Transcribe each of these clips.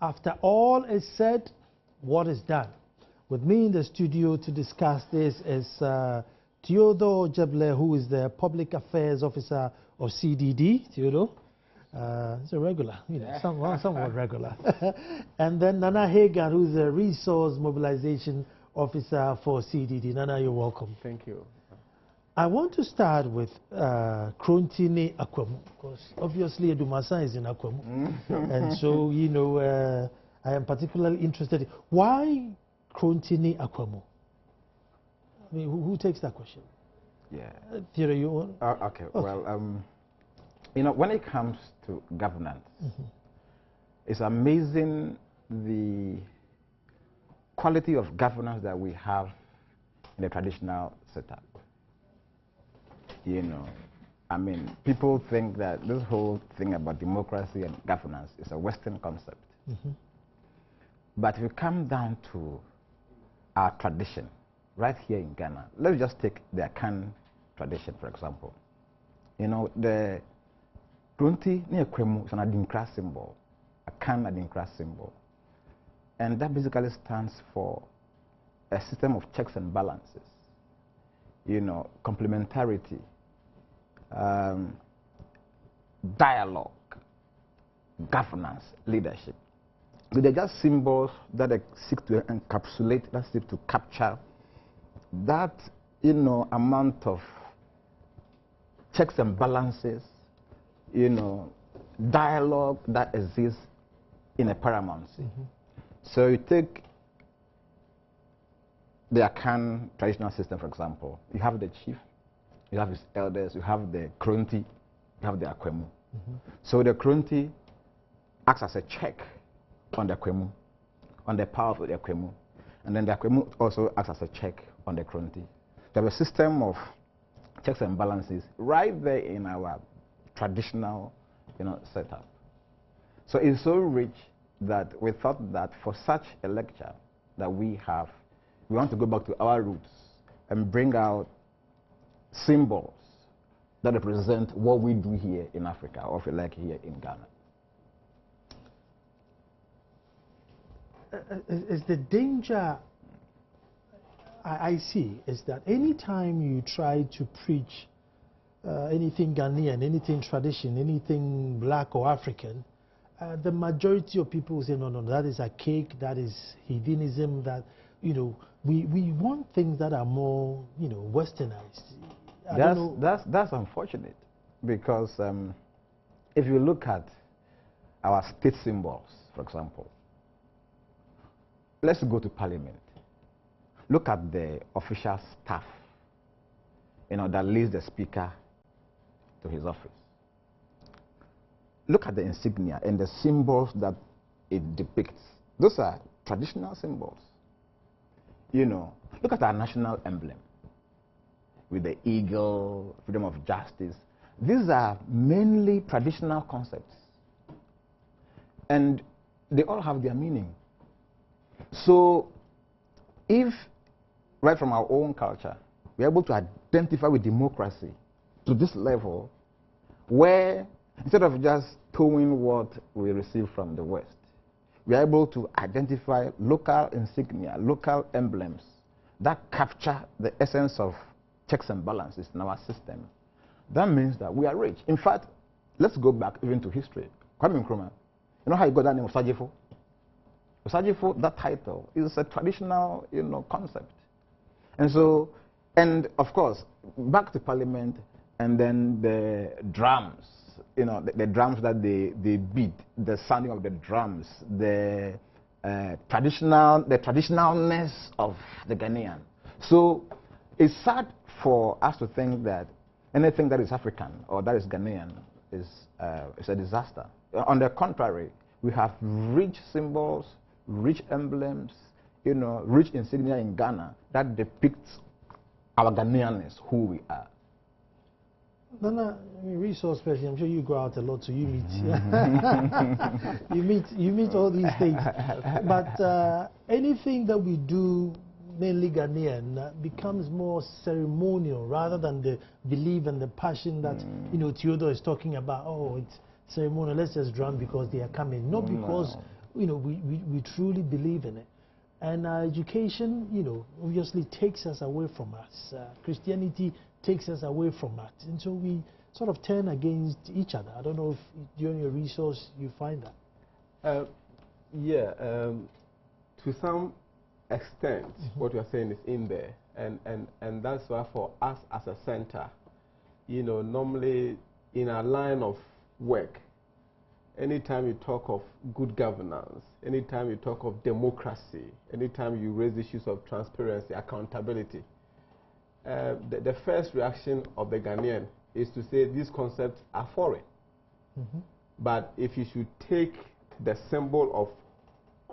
after all is said, what is done? With me in the studio to discuss this is Theodore Jeble, who is the Public Affairs Officer of CDD. Theodore, it's a regular, you know, somewhat regular. And then Nana Hagan, who's the Resource Mobilization Officer for CDD. Nana, you're welcome. Thank you. I want to start with Krontini Akwemu, because obviously Edumasa is in Akwemu. And so, you know, I am particularly interested. Why Krontini Akwemu? I mean, who takes that question? Yeah. Theodore, you want? Okay. Well, you know, when it comes to governance, it's amazing the quality of governance that we have in the traditional setup. You know, I mean, people think that this whole thing about democracy and governance is a Western concept. But if you come down to our tradition, right here in Ghana, let's just take the Akan tradition, for example. You know, the Grunti Nekwemu is an Adinkra symbol, Akan Adinkra symbol. And that basically stands for a system of checks and balances, you know, complementarity, dialogue, governance, leadership. So they're just symbols that seek to encapsulate, that seek to capture that, you know, amount of checks and balances, you know, dialogue that exists in a paramountcy. So you take the Akan traditional system, for example. You have the chief, you have his elders, you have the Kronti, you have the Akwemu. So the Kronti acts as a check on the Akwemu, on the power of the Akwemu. And then the Akwemu also acts as a check on the Kronti. There is a system of checks and balances right there in our traditional, you know, setup. So it's so rich that we thought that for such a lecture that we have, we want to go back to our roots and bring out symbols that represent what we do here in Africa, or if you like, here in Ghana. Is the danger I see is that anytime you try to preach anything Ghanaian, anything tradition, anything black or African, the majority of people say, no, that is archaic, that is heathenism, that, you know, we want things that are more, you know, westernized. That's unfortunate, because if you look at our state symbols, for example, let's go to Parliament. Look at the official staff, you know, that leads the Speaker to his office. Look at the insignia and the symbols that it depicts. Those are traditional symbols. You know, look at our national emblem with the eagle, freedom of justice. These are mainly traditional concepts, and they all have their meaning. So if right from our own culture we're able to identify with democracy to this level, where instead of just towing what we receive from the West, we are able to identify local insignia, local emblems that capture the essence of checks and balances in our system, that means that we are rich. In fact, let's go back even to history. Kwame Nkrumah, you know how he got that name, Osajifo? Osajifo, that title, is a traditional, you know, concept. And so, and of course, back to Parliament, and then the drums, you know, the drums that they beat, the sounding of the drums, the traditionalness of the Ghanaian. So it's sad for us to think that anything that is African or that is Ghanaian is a disaster. On the contrary, we have rich symbols, rich emblems, you know, rich insignia in Ghana that depicts our Ghanaianness, who we are. Nana, I mean, resource person, I'm sure you go out a lot, so you meet you meet all these things. But anything that we do, mainly Ghanaian, becomes more ceremonial rather than the belief and the passion that you know Theodore is talking about. Oh, it's ceremonial. Let's just drum because they are coming, not because we truly believe in it. And education, obviously takes us away from us. Christianity takes us away from us. And so we sort of turn against each other. I don't know if during your resource you find that. To some extent, what you're saying is in there. And that's why for us as a center, normally in our line of work, anytime you talk of good governance, anytime you talk of democracy, anytime you raise issues of transparency, accountability, the first reaction of the Ghanaian is to say these concepts are foreign. But if you should take the symbol of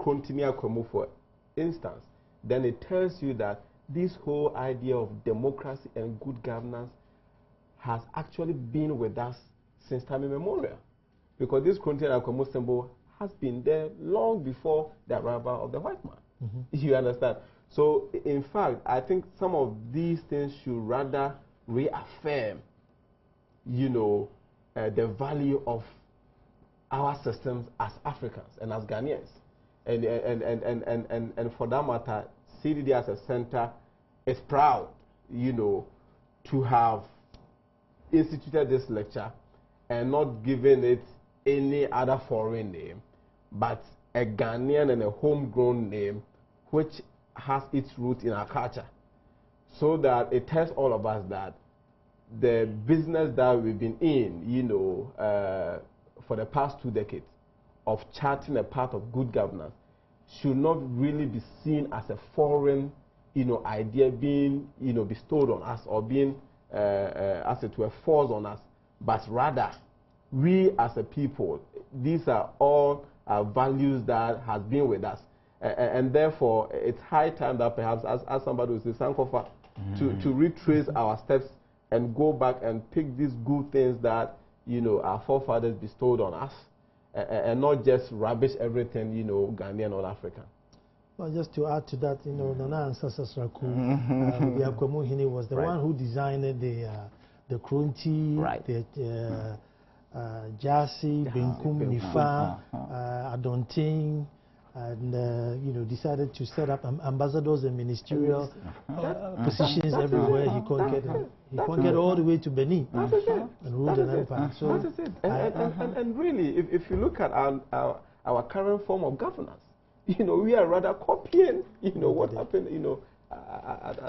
Krontinia Kwemu, for instance, then it tells you that this whole idea of democracy and good governance has actually been with us since time immemorial. Because this Krontinia Kwemu symbol has been there long before the arrival of the white man. You understand? So, in fact, I think some of these things should rather reaffirm, the value of our systems as Africans and as Ghanaians. And for that matter, CDD as a center is proud, to have instituted this lecture and not given it any other foreign name, but a Ghanaian and a homegrown name which has its root in our culture, so that it tells all of us that the business that we've been in, for the past 2 decades of charting a path of good governance should not really be seen as a foreign, idea being, bestowed on us or being, as it were, forced on us, but rather we as a people, these are all values that has been with us. And therefore, it's high time that perhaps, as somebody would say, Sankofa, to retrace our steps and go back and pick these good things that, our forefathers bestowed on us, and not just rubbish everything, Ghanaian or African. Well, just to add to that, Nana Ansasasraku, the Akwemu Hini was the one who designed the Kronti, the Jasi, Benkum, Nifa, Adonting, and decided to set up ambassadors and ministerial positions everywhere. He conquered all the way to Benin and ruled an empire. So and really, if you look at our current form of governance, we are rather copying, what happened,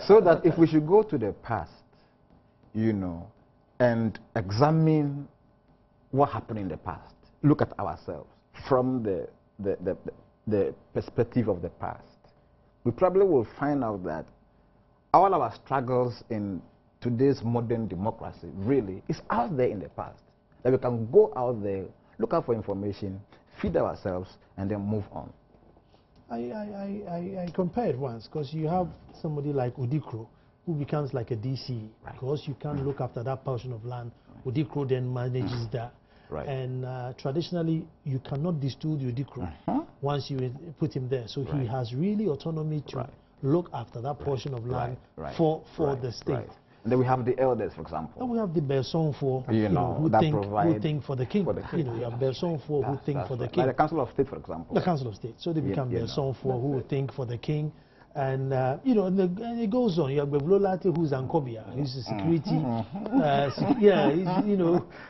so that if we should go to the past, and examine what happened in the past, look at ourselves from the perspective of the past, we probably will find out that all our struggles in today's modern democracy really is out there in the past. That we can go out there, look out for information, feed ourselves, and then move on. I compared once, because you have somebody like Udikro who becomes like a DC, because you can't look after that portion of land. Udikro then manages that. And traditionally, you cannot distill the Udikro once you put him there. So he has really autonomy to look after that portion of land for the state. And then we have the elders, for example. And we have the Berson for who think for the king. You have Berson for who think for the king. Like the Council of State, for example. The Council of State. So they become Berson for who think for the king. And and it goes on. You have Bevlolate, who's Ankobia, who's the security.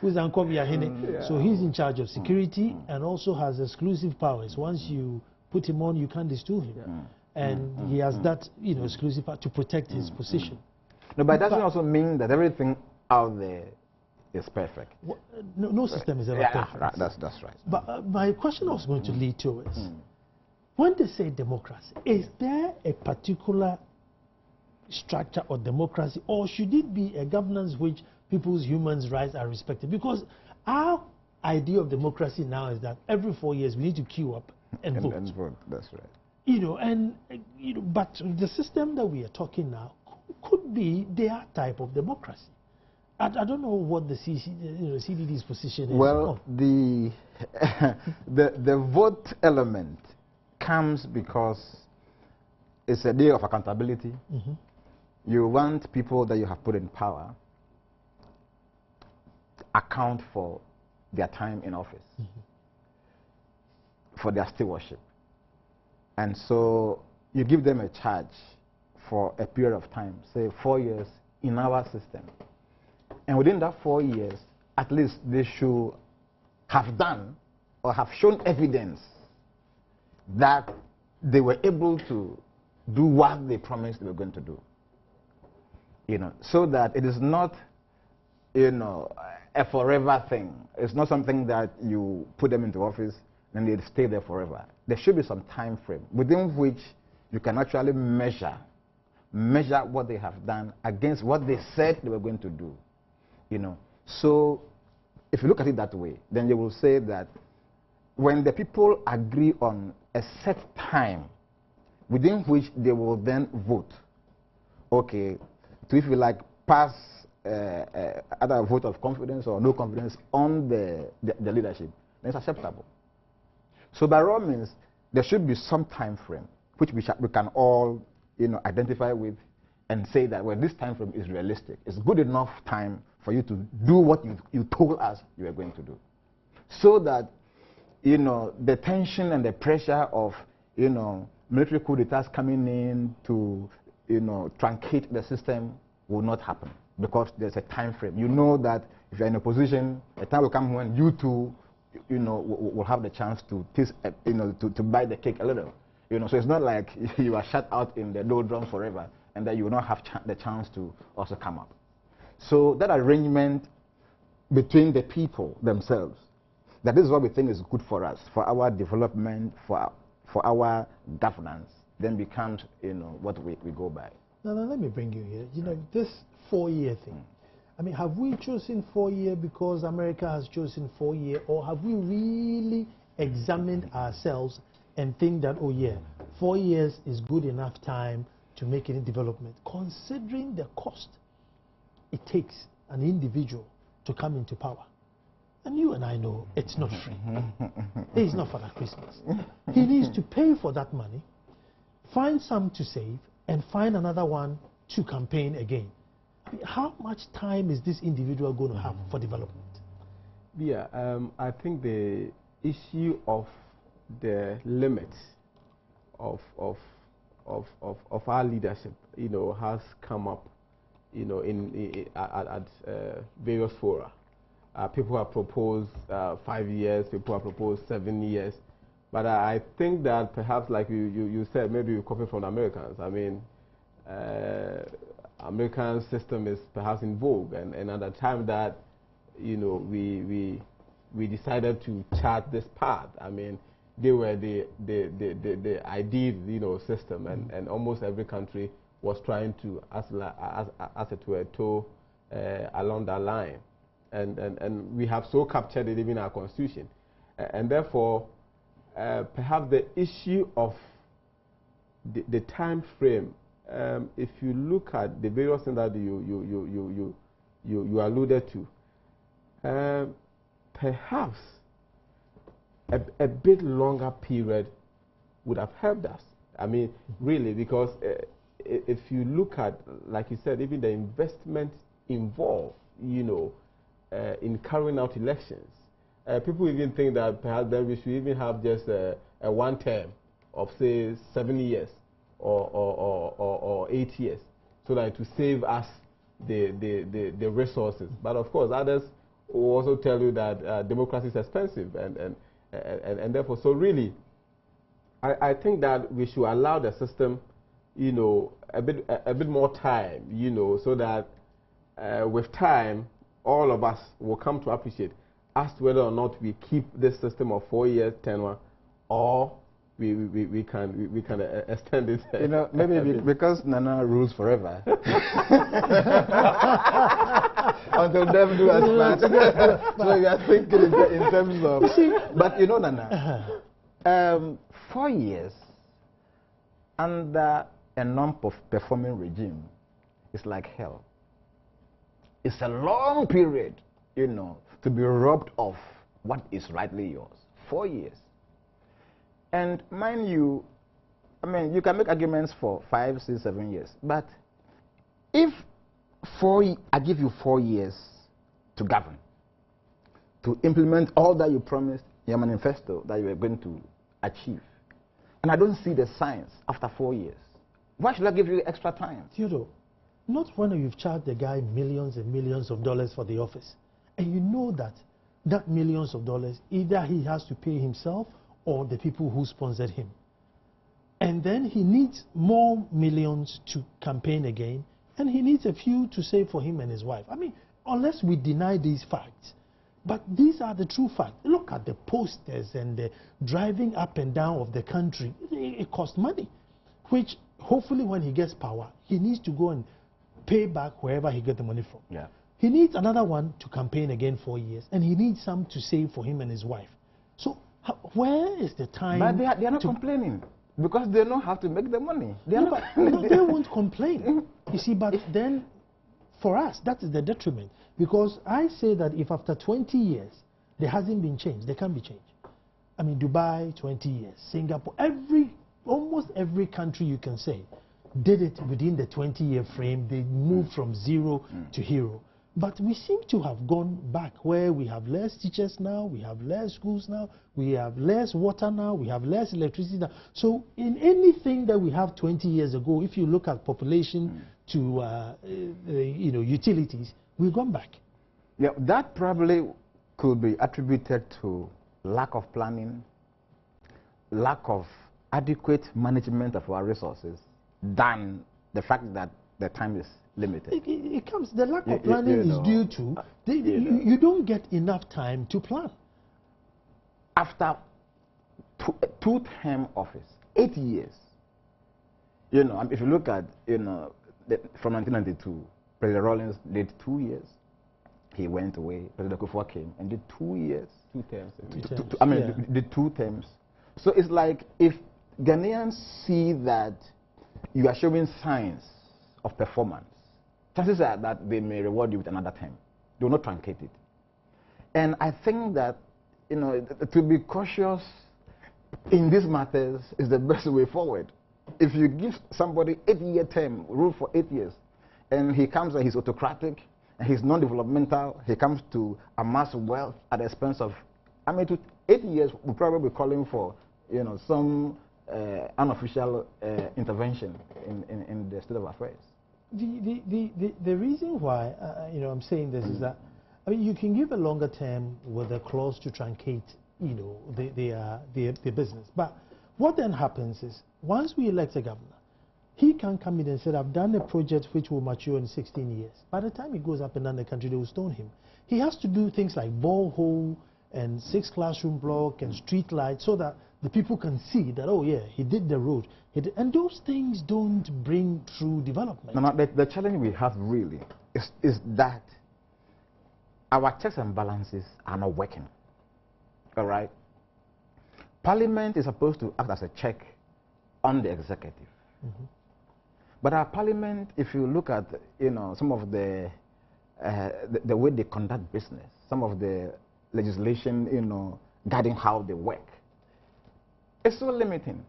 Who's Ankobia. So he's in charge of security and also has exclusive powers. Once you put him on, you can't distill him. And he has that exclusive power to protect his position. No, but that doesn't also mean that everything out there is perfect. Well, no system is ever perfect. That's right. But my question I was going to lead to is, when they say democracy, is there a particular structure or democracy, or should it be a governance which people's human rights are respected? Because our idea of democracy now is that every 4 years we need to queue up and vote. And vote, that's right. But the system that we are talking now could be their type of democracy. I don't know what the CDD's position is. Well, the vote element comes because it's a day of accountability. You want people that you have put in power account for their time in office. for their stewardship. And so you give them a charge for a period of time, say 4 years in our system. And within that 4 years, at least they should have done or have shown evidence that they were able to do what they promised they were going to do. So that it is not, a forever thing. It's not something that you put them into office and they stay there forever. There should be some time frame within which you can actually measure what they have done against what they said they were going to do. So if you look at it that way, then you will say that when the people agree on a set time within which they will then vote, okay, to, if you like, pass either a vote of confidence or no confidence on the leadership, then it's acceptable. So by all means, there should be some time frame which we can all identify with and say that, well, this time frame is realistic. It's good enough time for you to do what you told us you were going to do. So that, the tension and the pressure of, military coup d'etats coming in to, truncate the system will not happen, because there's a time frame. You know that if you're in a position, a time will come when you too, will have the chance to taste, to bite the cake a little. So it's not like you are shut out in the doldrums forever and that you will not have the chance to also come up. So that arrangement between the people themselves, that is what we think is good for us, for our development, for our governance, then becomes, what we go by. Now, let me bring you here. This 4-year thing. I mean, have we chosen 4 years because America has chosen 4 years, or have we really examined ourselves and think that, oh yeah, 4 years is good enough time to make any development, considering the cost it takes an individual to come into power? And you and I know it's not free. It's not Father Christmas. He needs to pay for that money, find some to save, and find another one to campaign again. I mean, how much time is this individual going to have for development? Yeah, I think the issue of the limits of our leadership, has come up, at various fora. People have proposed 5 years, people have proposed 7 years, but I think that perhaps, like you said, maybe you copy from the Americans. I mean, American system is perhaps in vogue, and at the time that we decided to chart this path, I mean, they were the ideal system, and almost every country was trying to, as it were, toe along that line, and we have so captured it even in our constitution, and therefore perhaps the issue of the time frame. If you look at the various things that you alluded to, perhaps a bit longer period would have helped us. I mean, really, because if you look at, like you said, even the investment involved, in carrying out elections, people even think that perhaps then we should even have just a one term of, say, 7 years or 8 years, so that to save us the resources. But of course, others will also tell you that democracy is expensive, and therefore, so really, I think that we should allow the system, a bit more time, so that with time, all of us will come to appreciate as to whether or not we keep this system of 4 years tenure, or we can extend it. Maybe because Nana rules forever. Until death do us part. So you are thinking in terms of. But Nana, 4 years under a non-performing regime is like hell. It's a long period, to be robbed of what is rightly yours. 4 years. And mind you, I mean, you can make arguments for 5, 6, 7 years. But if I give you 4 years to govern, to implement all that you promised in your manifesto that you were going to achieve. And I don't see the signs after 4 years. Why should I give you extra time? Theodore, not when you've charged the guy millions and millions of dollars for the office, and you know that that millions of dollars, either he has to pay himself or the people who sponsored him. And then he needs more millions to campaign again, and he needs a few to save for him and his wife. I mean, unless we deny these facts, but these are the true facts. Look at the posters and the driving up and down of the country. It costs money, which hopefully when he gets power, he needs to go and pay back wherever he gets the money from. Yeah. He needs another one to campaign again 4 years, and he needs some to save for him and his wife. So where is the time? But they are not complaining because they know how to make the money. They won't complain. You see, but then for us, that is the detriment. Because I say that if after 20 years there hasn't been change, there can be change. I mean, Dubai, 20 years, Singapore, almost every country you can say did it within the 20-year frame. They moved from zero to hero. But we seem to have gone back where we have less teachers now, we have less schools now, we have less water now, we have less electricity now. So in anything that we have 20 years ago, if you look at population to utilities, we've gone back. Yeah, that probably could be attributed to lack of planning, lack of adequate management of our resources, than the fact that the time is limited. It comes, the lack of planning is due to, you don't get enough time to plan. After two-term office, 8 years, if you look at, from 1992, President Rawlings did 2 years. He went away. President Kufuor came and did 2 years. 2 terms. Did 2 terms. So it's like if Ghanaians see that you are showing signs of performance, chances are that they may reward you with another term. They will not truncate it. And I think that, to be cautious in these matters is the best way forward. If you give somebody 8-year term, rule for 8 years, and he comes and he's autocratic, and he's non-developmental, he comes to amass wealth at the expense of, 8 years, we'll probably be calling for, some unofficial intervention in the state of affairs. The reason why I'm saying this is that you can give a longer term with a clause to truncate their business, but what then happens is once we elect a governor, he can come in and say, I've done a project which will mature in 16 years. By the time he goes up and down the country, they will stone him. He has to do things like borehole and 6 classroom block and street lights so that the people can see that, oh yeah, he did the road. And those things don't bring true development. No, the challenge we have really is that our checks and balances are not working. All right? Parliament is supposed to act as a check on the executive. But our parliament, if you look at some of the way they conduct business, some of the legislation guiding how they work, it's so limiting.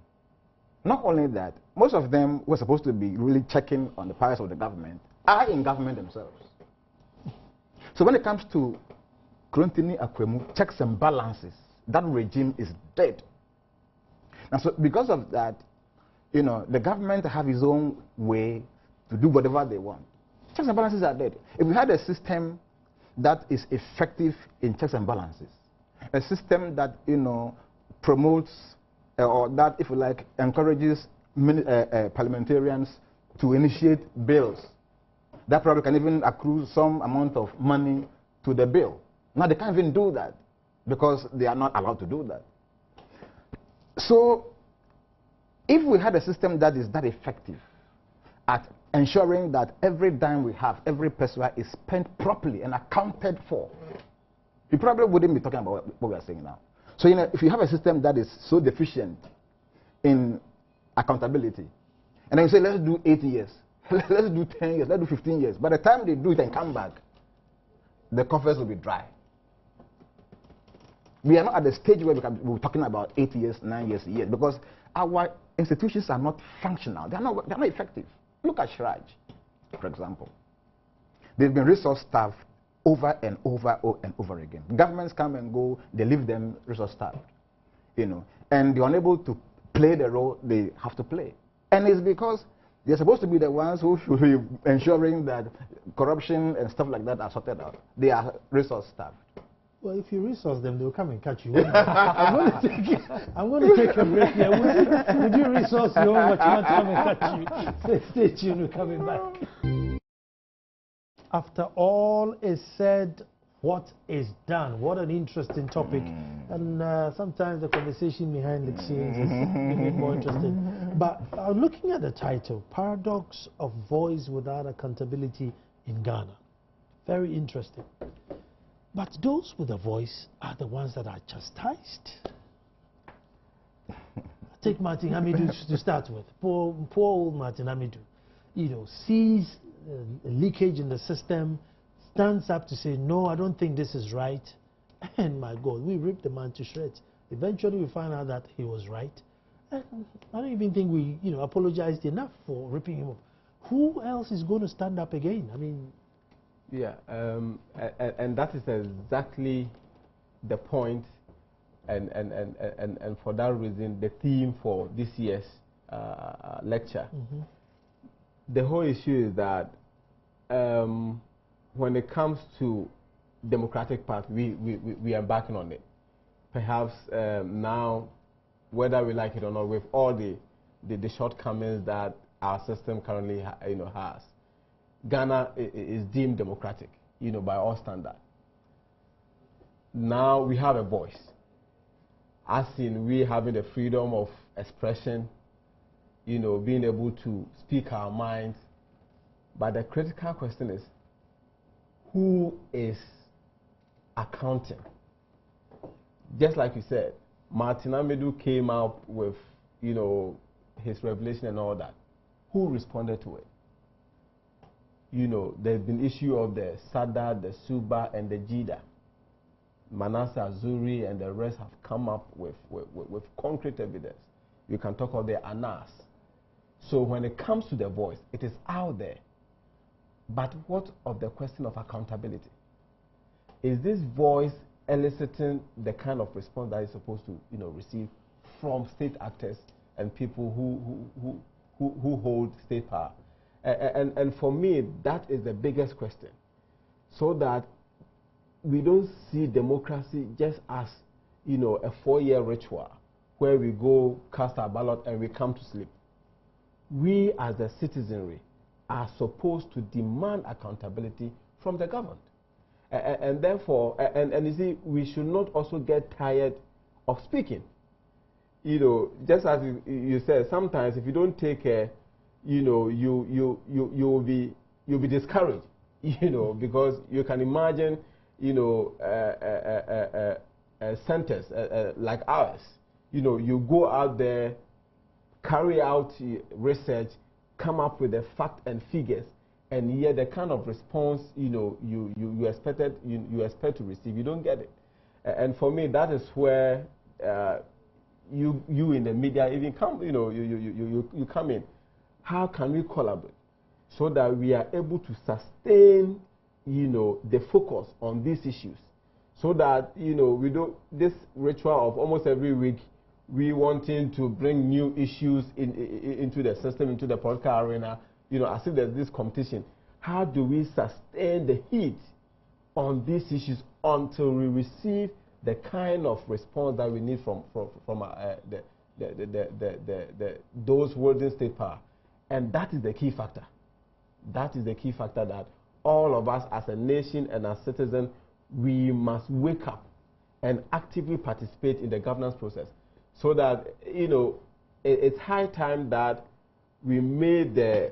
Not only that, most of them who are supposed to be really checking on the powers of the government are in government themselves. So when it comes to Krontini Akwemu, checks and balances, that regime is dead. And so because of that, the government have its own way to do whatever they want. Checks and balances are dead. If we had a system that is effective in checks and balances, a system that promotes or that, if you like, encourages parliamentarians to initiate bills, that probably can even accrue some amount of money to the bill. Now they can't even do that because they are not allowed to do that. So if we had a system that is that effective at ensuring that every dime we have, every peso is spent properly and accounted for, we probably wouldn't be talking about what we are saying now. So if you have a system that is so deficient in accountability, and then you say, let's do 8 years, let's do 10 years, let's do 15 years. By the time they do it and come back, the coffers will be dry. We are not at the stage where we're talking about 8 years, 9 years, a year, because our institutions are not functional. They're not effective. Look at Shraj, for example. They've been resource-starved over and over and over again. Governments come and go, they leave them resource-starved. you know, and they're unable to play the role they have to play. And it's because they're supposed to be the ones who should be ensuring that corruption and stuff like that are sorted out. They are resource starved. Well, if you resource them, they'll come and catch you. I'm going to take a break here. Would you resource your own watchman to come and catch you? Stay tuned, we're coming back. After all is said, what is done? What an interesting topic. And sometimes the conversation behind the scenes is a bit more interesting. But looking at the title, Paradox of Voice Without Accountability in Ghana. Very interesting. But those with a voice are the ones that are chastised. Take Martin Hamidou to start with. Poor old Martin Hamidou, you know, sees leakage in the system, stands up to say, no, I don't think this is right. And my God, we ripped the man to shreds. Eventually, we found out that he was right. And I don't even think we, you know, apologized enough for ripping him off. Who else is going to stand up again? I mean, yeah, and that is exactly the point, and for that reason, the theme for this year's lecture. The whole issue is that when it comes to democratic path, we are backing on it. Perhaps now, whether we like it or not, with all the shortcomings that our system currently has, Ghana is deemed democratic, by all standards. Now we have a voice, as in we having the freedom of expression, being able to speak our minds. But the critical question is, who is accounting? Just like you said, Martin Hamidou came up with, his revelation and all that. Who responded to it? There's been issue of the SADA, the SUBA, and the JIDA. Manasseh Azuri and the rest have come up with concrete evidence. You can talk of the ANAS. So when it comes to the voice, it is out there. But what of the question of accountability? Is this voice eliciting the kind of response that it's supposed to, receive from state actors and people who hold state power? And for me, that is the biggest question. So that we don't see democracy just as, a 4-year ritual where we go cast our ballot and we come to sleep. We as the citizenry are supposed to demand accountability from the government. And therefore, and you see, we should not also get tired of speaking. Just as you said, sometimes if you don't take care, you'll be discouraged, because you can imagine, centers like ours, you go out there, carry out research, come up with the facts and figures, and yet the kind of response you expect to receive, you don't get it. And for me, that is where you in the media even come, you come in. How can we collaborate so that we are able to sustain, the focus on these issues, so that we don't this ritual of almost every week we wanting to bring new issues into the system, into the political arena, as if there's this competition. How do we sustain the heat on these issues until we receive the kind of response that we need from those holding state power? And that is the key factor. That is the key factor that all of us as a nation and as citizens, we must wake up and actively participate in the governance process. So that, it's high time that we made the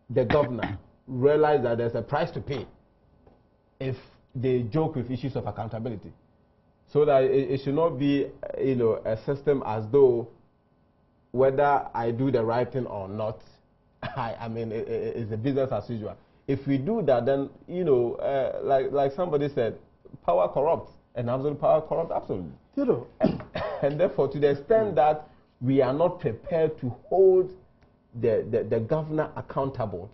governor realize that there's a price to pay if they joke with issues of accountability. So that it should not be, a system as though whether I do the right thing or not, it's a business as usual. If we do that, then, like somebody said, power corrupts, and absolute power corrupts absolutely. And therefore, to the extent that we are not prepared to hold the governor accountable,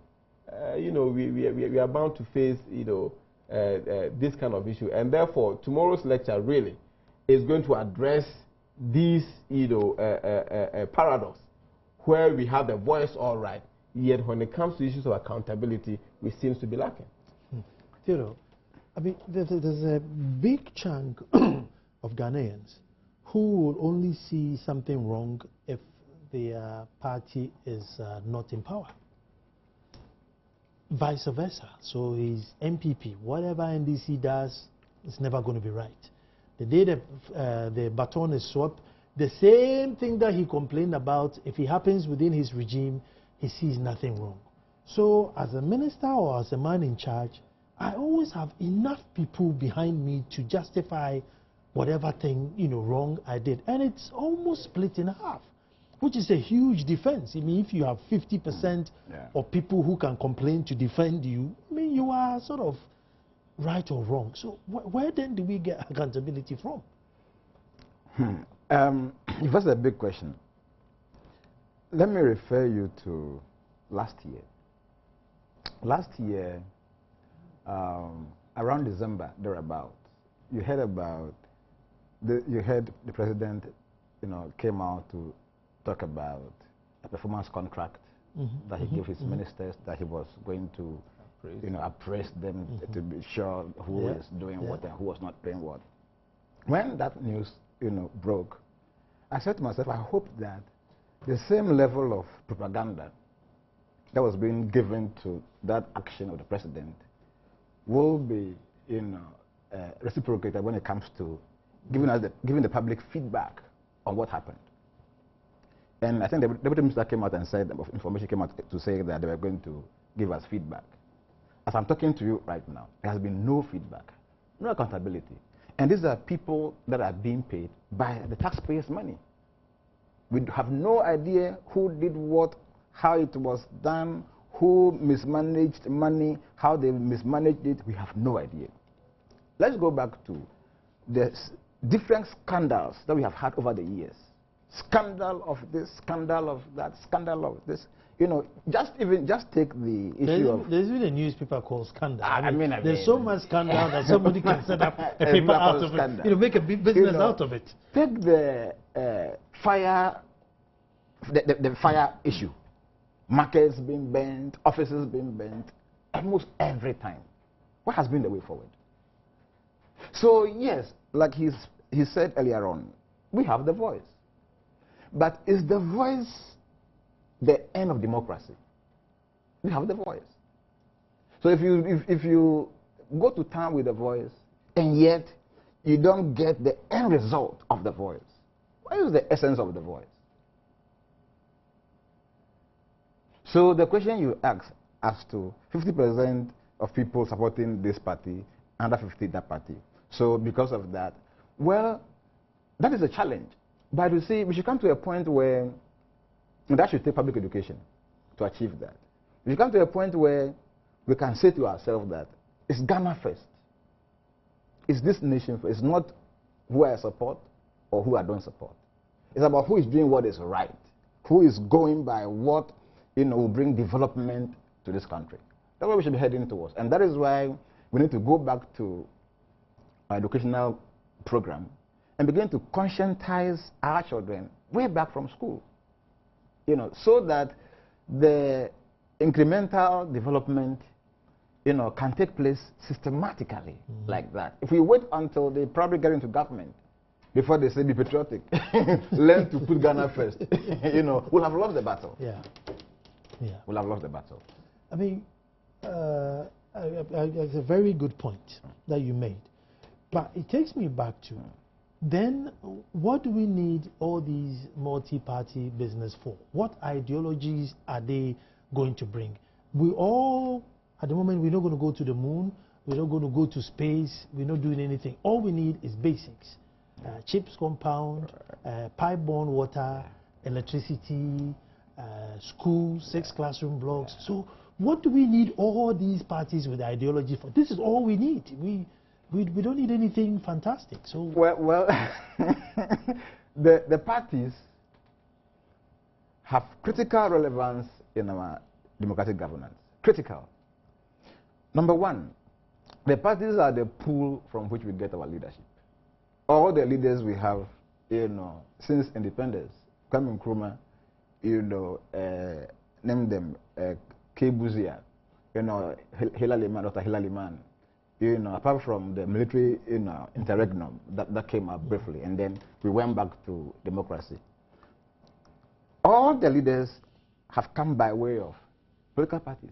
we are bound to face, this kind of issue. And therefore, tomorrow's lecture really is going to address, this, paradox where we have the voice all right, yet when it comes to issues of accountability, we seem to be lacking. I mean, there's a big chunk of Ghanaians who will only see something wrong if their party is not in power. Vice versa. So his MPP, whatever NDC does, it's never going to be right. The day the baton is swapped, the same thing that he complained about, if it happens within his regime, he sees nothing wrong. So as a minister or as a man in charge, I always have enough people behind me to justify whatever thing, wrong I did. And it's almost split in half, which is a huge defense. I mean, if you have 50% of people who can complain to defend you, I mean, you are sort of right or wrong. So where then do we get accountability from? That's a big question. Let me refer you to last year. Last year, around December, thereabout, you heard the president, came out to talk about a performance contract that he gave his ministers, that he was going to, appraise them to be sure who is doing what and who was not doing what. When that news, broke, I said to myself, I hope that the same level of propaganda that was being given to that action of the president will be, reciprocated when it comes to giving the public feedback on what happened. And I think the deputy minister came out and said, information came out to say that they were going to give us feedback. As I'm talking to you right now, there has been no feedback, no accountability. And these are people that are being paid by the taxpayers' money. We have no idea who did what, how it was done, who mismanaged money, how they mismanaged it. We have no idea. Let's go back to the different scandals that we have had over the years. Scandal of this, scandal of that, scandal of this. Just take the issue of... There's even a newspaper called Scandal. I mean, there's so much scandal that somebody can set up a paper out of it. Make a big business out of it. Take the fire, the fire issue. Markets being burnt, offices being burnt, almost every time. What has been the way forward? So yes, like he said earlier on, we have the voice. But is the voice the end of democracy? We have the voice. So if you go to town with the voice and yet you don't get the end result of the voice, what is the essence of the voice? So the question you ask as to 50% of people supporting this party, under 50 that party. So because of that, well, that is a challenge. But you see, we should come to a point where that should take public education to achieve that. We should come to a point where we can say to ourselves that it's Ghana first. It's this nation first. It's not who I support or who I don't support. It's about who is doing what is right, who is going by what will bring development to this country. That's what we should be heading towards. And that is why we need to go back to our educational program and begin to conscientize our children way back from school, so that the incremental development, can take place systematically like that. If we wait until they probably get into government before they say be patriotic, learn to put Ghana first, we'll have lost the battle. Yeah. We'll have lost the battle. I mean, it's a very good point that you made. But it takes me back to, then what do we need all these multi-party business for? What ideologies are they going to bring? We all, at the moment, we're not going to go to the moon. We're not going to go to space. We're not doing anything. All we need is basics. Chips compound, pipe-borne water, electricity, schools, 6 classroom blocks. So what do we need all these parties with ideology for? This is all we need. We don't need anything fantastic. So well the parties have critical relevance in our democratic governance. Critical. Number one, the parties are the pool from which we get our leadership. All the leaders we have since independence, Kwame Nkrumah, named them Kebuzia, Hilary Man, Dr. Hilary Man, apart from the military, interregnum that came up briefly, and then we went back to democracy. All the leaders have come by way of political parties.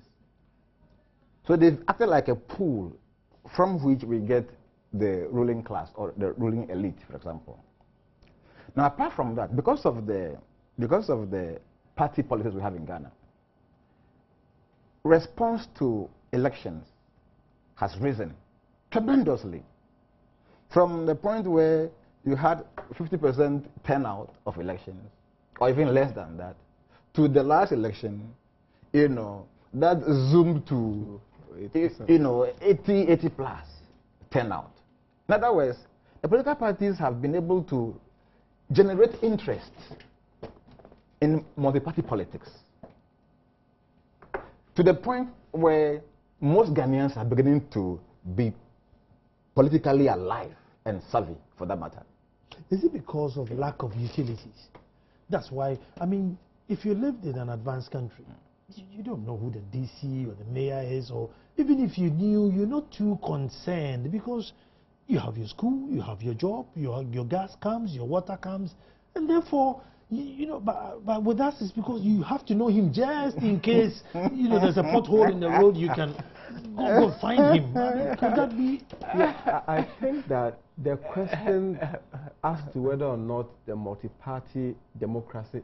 So they've acted like a pool from which we get the ruling class or the ruling elite, for example. Now, apart from that, because of the party policies we have in Ghana, response to elections has risen tremendously. From the point where you had 50% turnout of elections, or even less than that, to the last election, that zoomed to 80 plus turnout. In other words, the political parties have been able to generate interest in multi-party politics to the point where most Ghanaians are beginning to be politically alive and savvy, for that matter. Is it because of lack of utilities? That's why, I mean, if you lived in an advanced country, you don't know who the DC or the mayor is, or even if you knew, you're not too concerned because you have your school, you have your job, your gas comes, your water comes, and therefore, but with us it's because you have to know him just in case, there's a pothole in the road, you can go find him. I mean, could that be? Yeah, I think that the question as to whether or not the multi-party democracy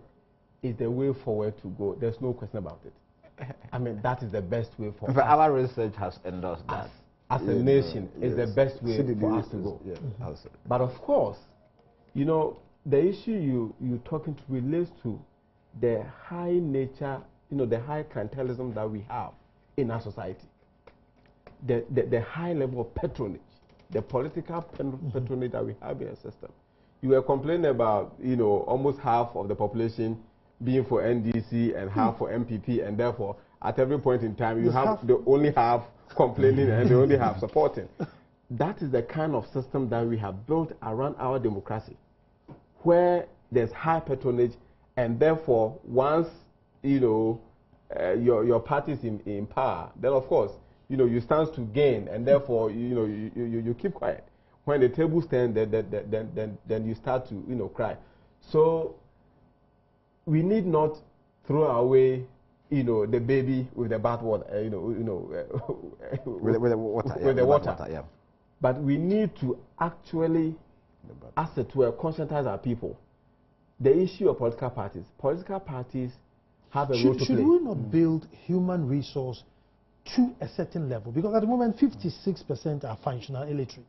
is the way forward to go, there's no question about it. I mean, that is the best way for us. Our research has endorsed that. As a nation, is the best way for us to go. Yeah, but of course, the issue you're talking to relates to the high nature, the high clientelism that we have in our society. The high level of patronage, the political patronage that we have in our system. You were complaining about, almost half of the population being for NDC and half for MPP, and therefore, at every point in time, you have the only half complaining and the only half supporting. That is the kind of system that we have built around our democracy, where there's high patronage, and therefore, once your party is in power, then of course, you stand to gain, and therefore, you keep quiet. When the tables turn, then you start to cry. So we need not throw away the baby with the bathwater, with the water. Yeah. But we need to actually, as it were, conscientize our people. The issue of political parties have a role to play. Should we not build human resource to a certain level? Because at the moment, 56% are functional illiterate.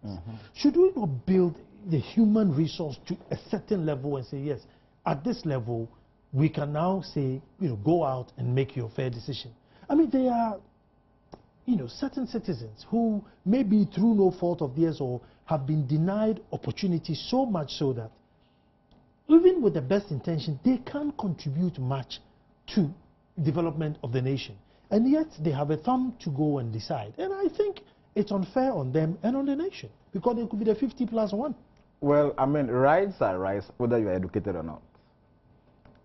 Should we not build the human resource to a certain level and say, yes, at this level, we can now say, go out and make your fair decision? I mean, there are, certain citizens who maybe through no fault of theirs or have been denied opportunities so much so that even with the best intention, they can't contribute much to development of the nation. And yet they have a thumb to go and decide. And I think it's unfair on them and on the nation, because it could be the 50+1. Well, I mean, rights are rights whether you are educated or not.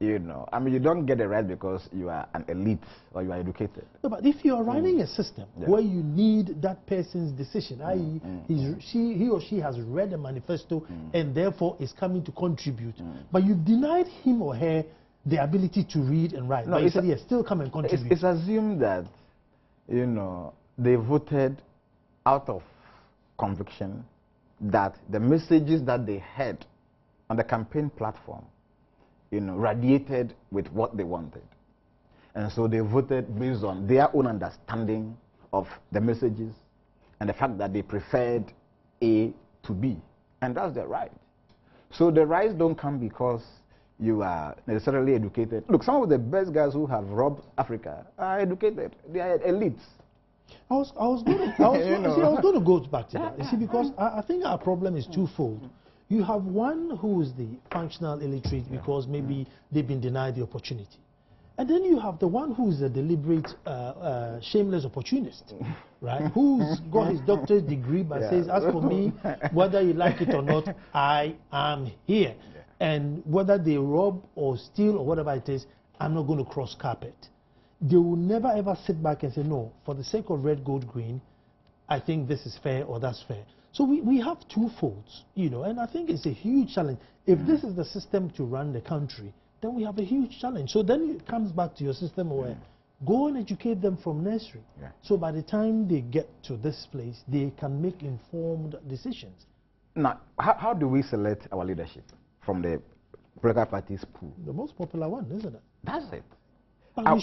I mean, you don't get a right because you are an elite or you are educated. No, but if you are running a system where you need that person's decision, i.e., he or she has read a manifesto and therefore is coming to contribute, but you've denied him or her the ability to read and write. No, but you said, yes, still come and contribute. It's assumed that, they voted out of conviction that the messages that they had on the campaign platform radiated with what they wanted. And so they voted based on their own understanding of the messages and the fact that they preferred A to B. And that's their right. So the rights don't come because you are necessarily educated. Look, some of the best guys who have robbed Africa are educated. They are elites. I was going to go back to that. You see, because I think our problem is twofold. You have one who is the functional illiterate because maybe they've been denied the opportunity. And then you have the one who is a deliberate, shameless opportunist, right? Who's got his doctorate degree but says, as for me, whether you like it or not, I am here. And whether they rob or steal or whatever it is, I'm not going to cross carpet. They will never ever sit back and say, no, for the sake of red, gold, green, I think this is fair or that's fair. So we have two folds, you know, and I think it's a huge challenge. If this is the system to run the country, then we have a huge challenge. So then it comes back to your system where go and educate them from nursery. So by the time they get to this place, they can make informed decisions. Now, how do we select our leadership from the political parties pool? The most popular one, isn't it? That's it.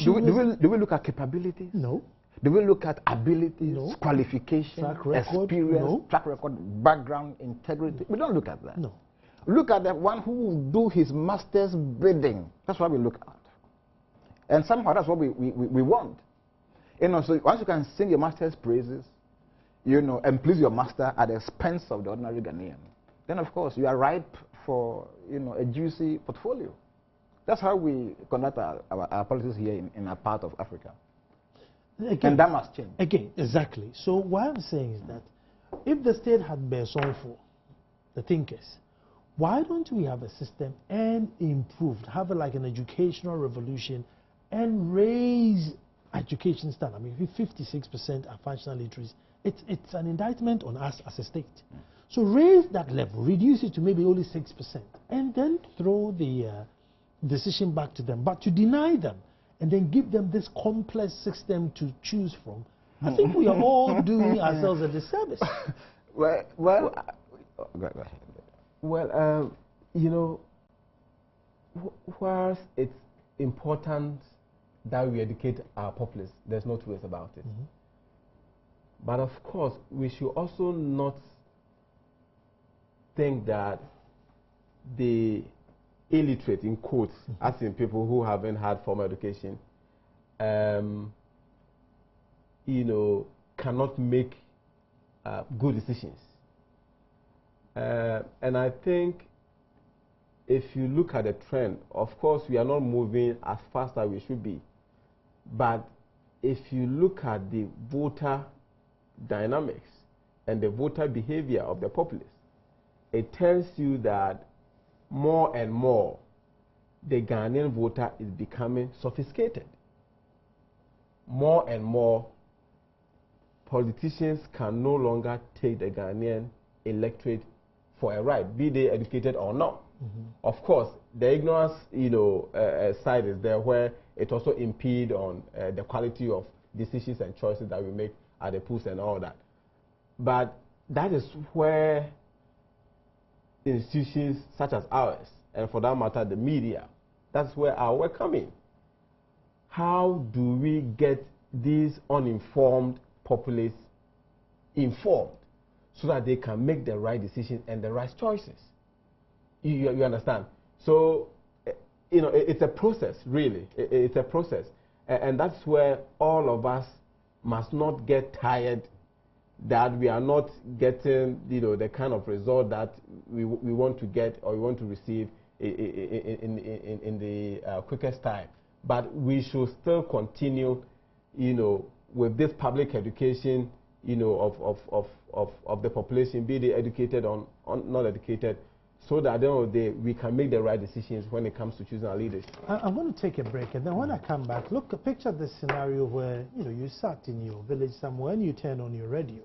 Do we look at capabilities? No. Do we look at abilities, No. qualification, Track record? experience, No. track record, background, integrity? We don't look at that. No. Look at the one who will do his master's bidding. That's what we look at. And somehow that's what we want. You know, so once you can sing your master's praises, you know, and please your master at the expense of the ordinary Ghanaian, then of course you are ripe for, you know, a juicy portfolio. That's how we conduct our policies here in our part of Africa. Again, and that must change. Again, exactly. So what I'm saying is that if the state had been on for the thinkers, why don't we have a system and improved, have like an educational revolution and raise education standard? I mean, if 56% are functional literacy, it's an indictment on us as a state. So raise that level, reduce it to maybe only 6%, and then throw the decision back to them. But to deny them and then give them this complex system to choose from, I think we are all doing ourselves a disservice. Go ahead. Well, you know, whilst it's important that we educate our populace, there's no two ways about it. But of course, we should also not think that the illiterate, in quotes, as in people who haven't had formal education, you know, cannot make good decisions. And I think if you look at the trend, of course, we are not moving as fast as we should be. But if you look at the voter dynamics and the voter behavior of the populace, it tells you that more and more the Ghanaian voter is becoming sophisticated. More and more politicians can no longer take the Ghanaian electorate for a ride, be they educated or not. Of course, the ignorance, you know, side is there, where it also impedes on the quality of decisions and choices that we make at the polls and all that. But that is where institutions such as ours, and for that matter the media, that's where our work comes in. How do we get these uninformed populace informed so that they can make the right decisions and the right choices? You understand? So, you know, it's a process, really. It's a process. And that's where all of us must not get tired that we are not getting, you know, the kind of result that we want to get or we want to receive in the quickest time. But we should still continue, you know, with this public education, you know, of the population, be they educated or not educated, so that at the end of the day we can make the right decisions when it comes to choosing our leaders. I'm going to take a break, and then when I come back, picture this scenario where, you know, you sat in your village somewhere and you turn on your radio,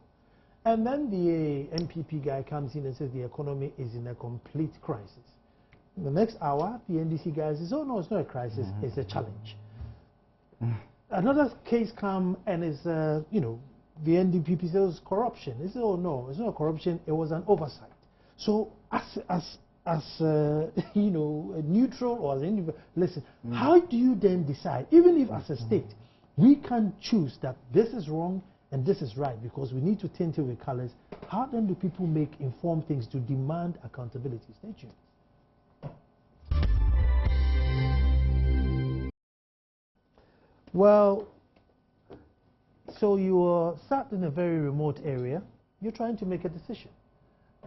and then the MPP guy comes in and says the economy is in a complete crisis. The next hour, the NDC guy says, oh no, it's not a crisis, it's a challenge. Another case comes and it's, you know, the NDP says corruption. They say, oh no, it's not corruption, it was an oversight. So as you know, neutral or as an individual, listen, how do you then decide, even if as a state, we can choose that this is wrong and this is right because we need to tint it with colors, how then do people make informed things to demand accountability? Stay tuned. Well, so you are sat in a very remote area, you're trying to make a decision.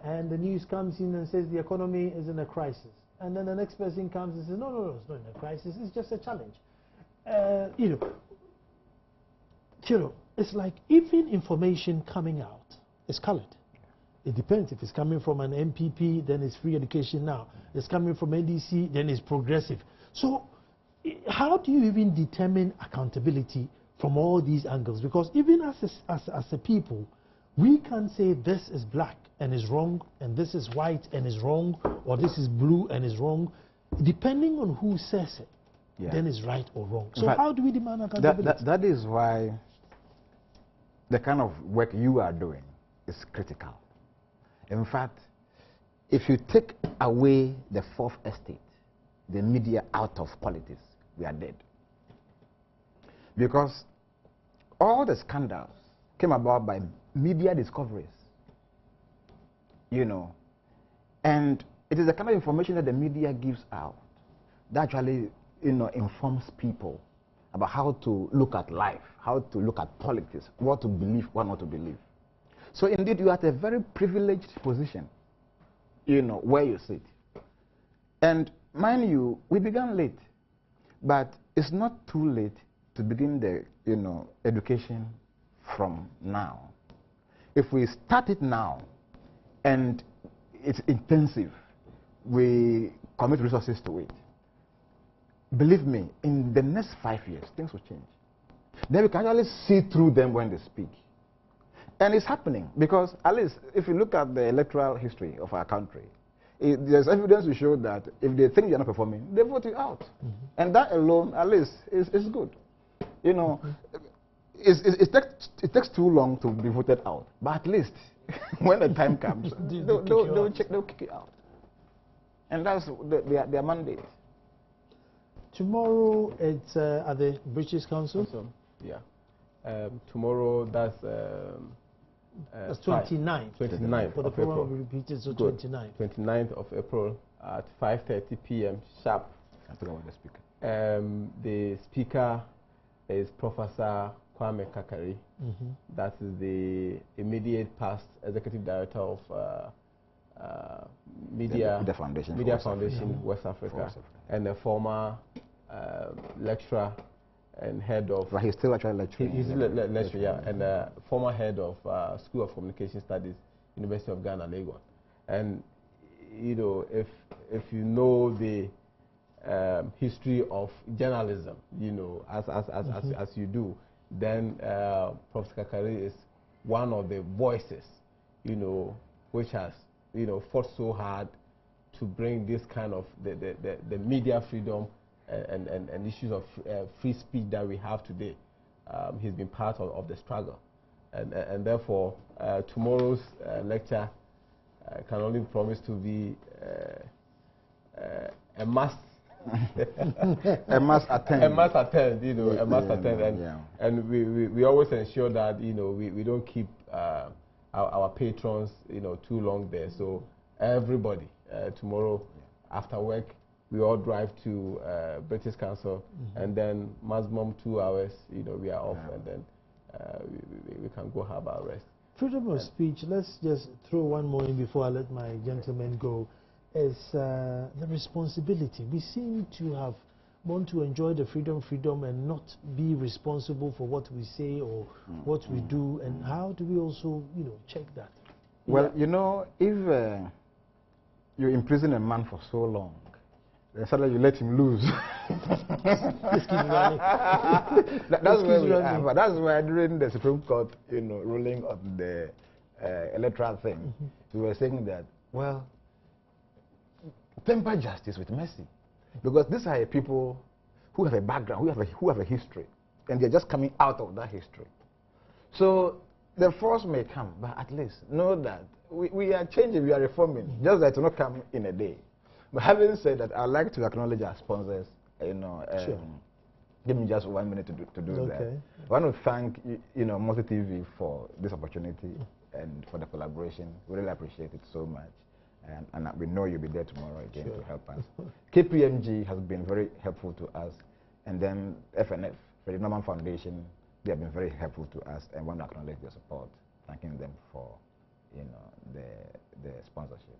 And the news comes in and says the economy is in a crisis. And then the next person comes and says, no, no, no, it's not in a crisis, it's just a challenge. You know, it's like even information coming out is colored. It depends. If it's coming from an MPP, then it's free education now. It's coming from NDC, then it's progressive. So how do you even determine accountability from all these angles? Because even as a people, we can say this is black and is wrong, and this is white and is wrong, or this is blue and is wrong. Depending on who says it, then it's right or wrong. So how do we demand accountability? That is why the kind of work you are doing is critical. In fact, if you take away the fourth estate, the media out of politics, we are dead. Because all the scandals came about by media discoveries, you know, and it is the kind of information that the media gives out that actually, you know, informs people about how to look at life, how to look at politics, what to believe, what not to believe. So indeed, you are at a very privileged position, you know, where you sit. And mind you, we began late, but it's not too late to begin the, you know, education from now. If we start it now, and it's intensive, we commit resources to it, believe me, in the next 5 years, things will change. Then we can actually see through them when they speak. And it's happening, because at least if you look at the electoral history of our country, there's evidence to show that if they think you're not performing, they vote you out. And that alone, at least, is good. You know, it takes too long to be voted out, but at least when the time comes, they'll kick you out. And that's their mandate. Tomorrow it's at the British Council? Yeah. Tomorrow, that's 29th. 29th For the of program April. will be repeated, so Good. 29th. 29th of April at 5:30 p.m. sharp. I forgot about the speaker. The speaker is Professor Kwame Kakari. That is the immediate past executive director of Media Foundation West Africa, and a former lecturer and head of. But he's still actually lecturing. He's lecturer, yeah, and former head of School of Communication Studies, University of Ghana, Lagos. And you know, if you know the history of journalism, you know, as you do, then Professor Kakari is one of the voices, you know, which has, you know, fought so hard to bring this kind of the media freedom and issues of free speech that we have today. He's been part of the struggle, and therefore tomorrow's lecture can only promise to be a must. A must attend. A must attend, you know, a must attend, and we always ensure that, you know, we don't keep our patrons, you know, too long there. So everybody tomorrow after work, we all drive to British Council, and then maximum 2 hours, you know, we are off, and then we can go have our rest. Freedom of speech, let's just throw one more in before I let my gentlemen go, is the responsibility. We seem to want to enjoy the freedom and not be responsible for what we say or what we do, and how do we also, you know, check that? Well, you know, if you imprison a man for so long, then suddenly you let him loose. Just keep running. That's where we are. But that's why during the Supreme Court, you know, ruling on the electoral thing, we were saying that, well, temper justice with mercy, because these are people who have a background, who have a history, and they're just coming out of that history. So the force may come, but at least know that we are changing, we are reforming, just that it will not come in a day. But having said that, I'd like to acknowledge our sponsors. You know, sure. Give me just 1 minute to do that. I want to thank, you know, Multi TV for this opportunity and for the collaboration. We really appreciate it so much. And we know you'll be there tomorrow again to help us. KPMG has been very helpful to us. And then FNF, the Norman Foundation, they have been very helpful to us, and want to acknowledge their support, thanking them for, you know, the sponsorship.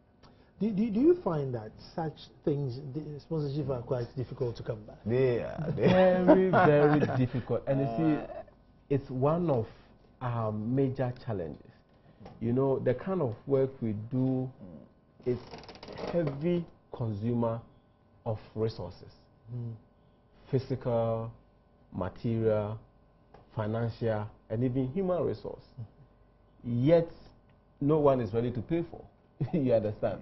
Do you find that such things, the sponsorship, are quite difficult to come by? They are. Very, very difficult. And you see, it's one of our major challenges. You know, the kind of work we do is heavy consumer of resources, physical, material, financial, and even human resource. Yet, no one is ready to pay for. You understand?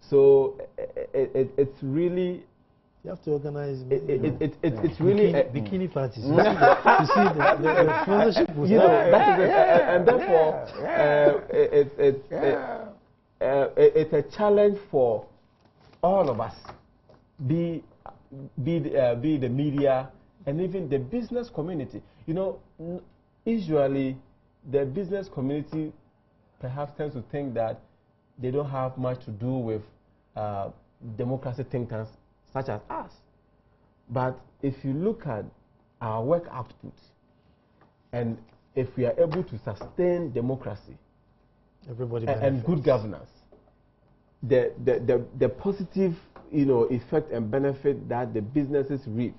So it's really. You have to organize. It's really bikini parties. You see the sponsorship was that is it. And therefore, it's a challenge for all of us, be the media and even the business community. You know, usually the business community perhaps tends to think that they don't have much to do with democracy think tanks such as us. But if you look at our work output, and if we are able to sustain democracy and good governance, the positive, you know, effect and benefit that the businesses reap,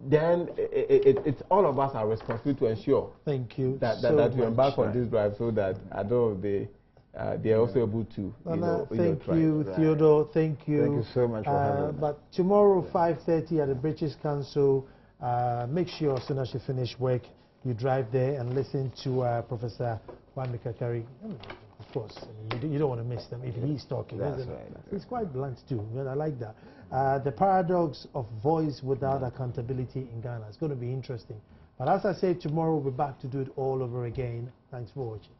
then it's all of us are responsible to ensure that we embark on this drive, so that at the end of the day, they are also able to, thank you, Theodore. Thank you. Thank you so much for having me. But tomorrow, 5:30 at the British Council, make sure as soon as you finish work, you drive there and listen to Professor Kwame Kakari. Of course, I mean, you don't want to miss them if he's talking. That's right. He's quite blunt too. I like that. The paradox of voice without accountability in Ghana. It's going to be interesting. But as I say, tomorrow we'll be back to do it all over again. Thanks for watching.